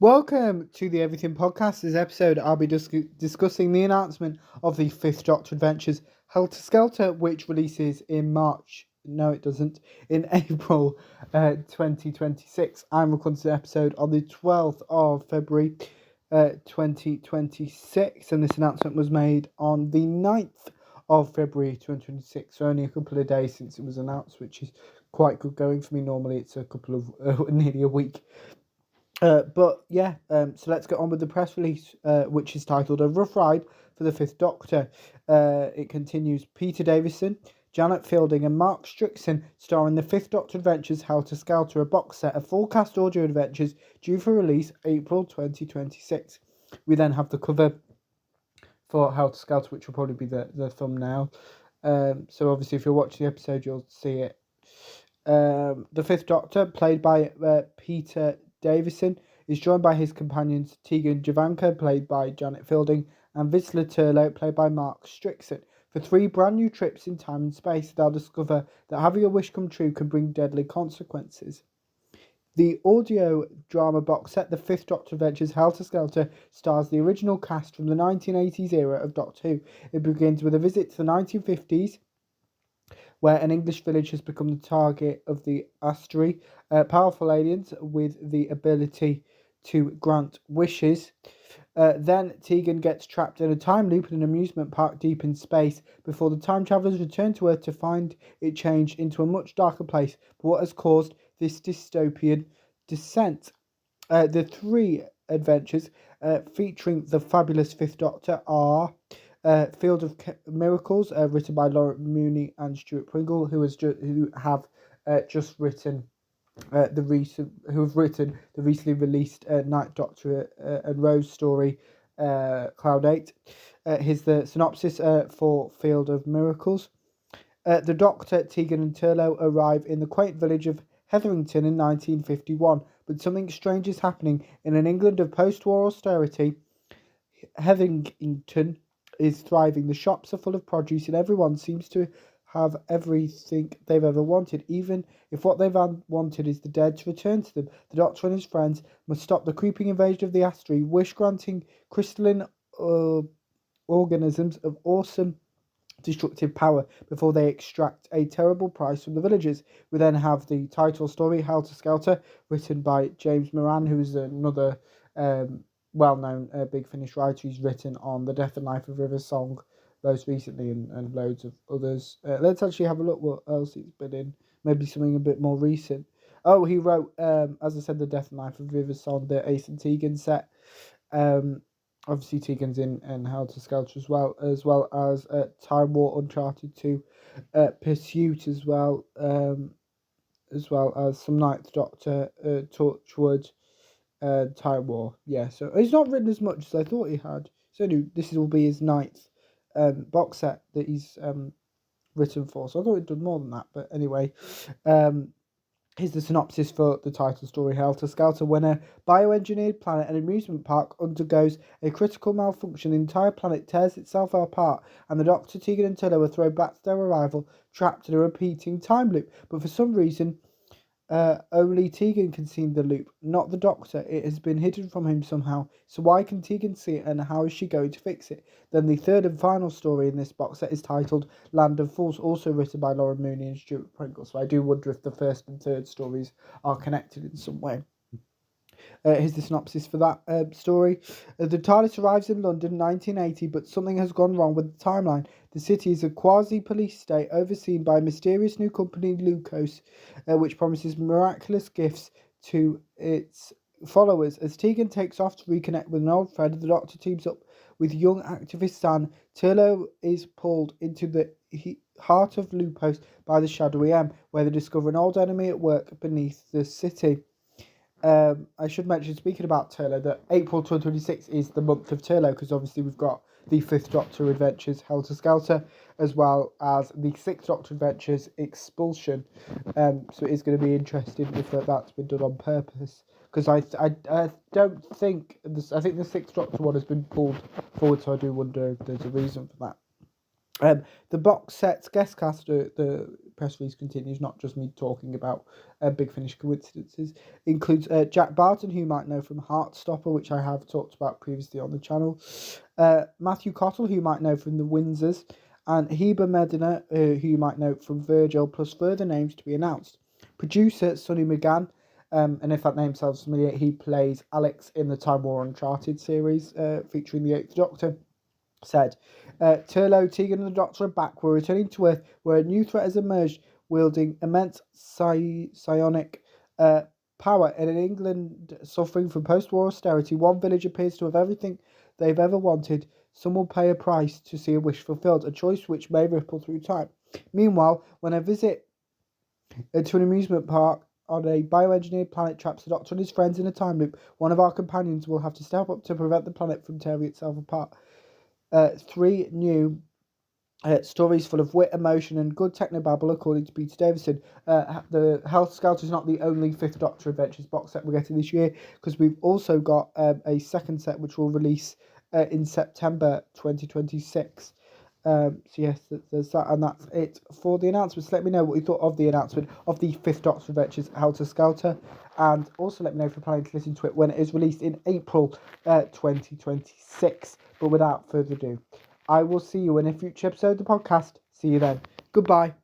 Welcome to the Everything Podcast. This episode, I'll be discussing the announcement of the Fifth Doctor Adventures Helter Skelter, which releases in March. No, it doesn't. In April 2026. I'm recording this episode on the 12th of February 2026, and this announcement was made on the 9th of February 2026, so only a couple of days since it was announced, which is quite good going for me. Normally, it's a couple of nearly a week. So let's get on with the press release, which is titled A Rough Ride for the Fifth Doctor. It continues Peter Davison, Janet Fielding, and Mark Strickson star in the Fifth Doctor Adventures Helter Skelter, a box set of full cast audio adventures due for release April 2026. We then have the cover for Helter Skelter, which will probably be the thumbnail. So obviously, if you're watching the episode, you'll see it. The Fifth Doctor, played by Peter Davison, is joined by his companions Tegan Javanka, played by Janet Fielding, and Vizsla Turlow, played by Mark Strickson, for 3 brand new trips in time and space. They'll discover that having a wish come true can bring deadly consequences. The audio drama box set The Fifth Doctor Adventures Helter Skelter stars the original cast from the 1980s era of Doctor Who. It begins with a visit to the 1950s, where an English village has become the target of the Astri, powerful aliens with the ability to grant wishes. Then Tegan gets trapped in a time loop in an amusement park deep in space before the time travellers return to Earth to find it changed into a much darker place. But what has caused this dystopian descent? The 3 adventures featuring the fabulous Fifth Doctor are Field of Miracles, written by Laura Mooney and Stuart Pringle, who have written the recently released Night Doctor and Rose story, Cloud 8. Here's the synopsis for Field of Miracles. The Doctor, Tegan and Turlow arrive in the quaint village of Hetherington in 1951, but something strange is happening. In an England of post-war austerity, Hetherington is thriving. The shops are full of produce and everyone seems to have everything they've ever wanted, even if what they've wanted is the dead to return to them. The Doctor and his friends must stop the creeping invasion of the Astri, wish-granting crystalline organisms of awesome destructive power before they extract a terrible price from the villagers. We then have the title story, Helter Skelter, written by James Moran, who is another well-known Big Finish writer. He's written on The Death and Life of River Song most recently, and loads of others. Let's actually have a look what else he's been in. Maybe something a bit more recent. Oh, he wrote, as I said, The Death and Life of River Song, the Ace and Tegan set. Obviously Tegan's in Helter Skelter as well as Time War Uncharted 2, Pursuit as well as some Ninth Doctor, Torchwood, Time War. Yeah, so he's not written as much as I thought he had. So this will be his 9th box set that he's written for. So I thought he'd done more than that. But anyway, here's the synopsis for the title story, Helter Skelter. When a bioengineered planet and amusement park undergoes a critical malfunction, the entire planet tears itself apart, and the Doctor, Tegan and Turlow are thrown back to their arrival, trapped in a repeating time loop. But for some reason, only Tegan can see the loop, not the Doctor. It has been hidden from him somehow. So why can Tegan see it, and how is she going to fix it? Then the 3rd and final story in this box set is titled Land of Fools, also written by Laura Mooney and Stuart Pringle. So I do wonder if the 1st and 3rd stories are connected in some way. Here's the synopsis for that story. The TARDIS arrives in London 1980, but something has gone wrong with the timeline. The city is a quasi-police state overseen by a mysterious new company, Lucos, which promises miraculous gifts to its followers. As Tegan takes off to reconnect with an old friend, the Doctor teams up with young activist Stan. Turlow is pulled into the heart of Lupos by the shadowy M, where they discover an old enemy at work beneath the city. I should mention, speaking about Turlow, that April 2026 is the month of Turlow, because obviously we've got the 5th Doctor Adventures Helter Skelter, as well as the 6th Doctor Adventures Expulsion. So it is going to be interesting if that's been done on purpose, because I don't think I think the 6th Doctor one has been pulled forward, so I do wonder if there's a reason for that. The box set's guest cast, the press release continues, not just me talking about Big Finish coincidences. Includes Jack Barton, who you might know from Heartstopper, which I have talked about previously on the channel. Matthew Cottle, who you might know from The Windsors. And Heba Medina, who you might know from Virgil, plus further names to be announced. Producer Sonny McGann, and if that name sounds familiar, he plays Alex in the Time War Uncharted series featuring the Eighth Doctor, said, Turlo, Tegan and the Doctor are back. We're returning to Earth where a new threat has emerged, wielding immense psionic power. In an England suffering from post-war austerity, one village appears to have everything they've ever wanted. Some will pay a price to see a wish fulfilled, a choice which may ripple through time. Meanwhile, when a visit to an amusement park on a bioengineered planet traps the Doctor and his friends in a time loop, one of our companions will have to step up to prevent the planet from tearing itself apart. 3 new stories full of wit, emotion, and good technobabble, according to Peter Davison. The Skelter is not the only Fifth Doctor Adventures box set we're getting this year, because we've also got a second set which will release in September 2026. So yes, there's that, and that's it for the announcements. Let me know what you thought of the announcement of the Fifth Doctor Adventures Helter Skelter, and also let me know if you're planning to listen to it when it is released in April 2026. But without further ado, I will see you in a future episode of the podcast. See you then. Goodbye.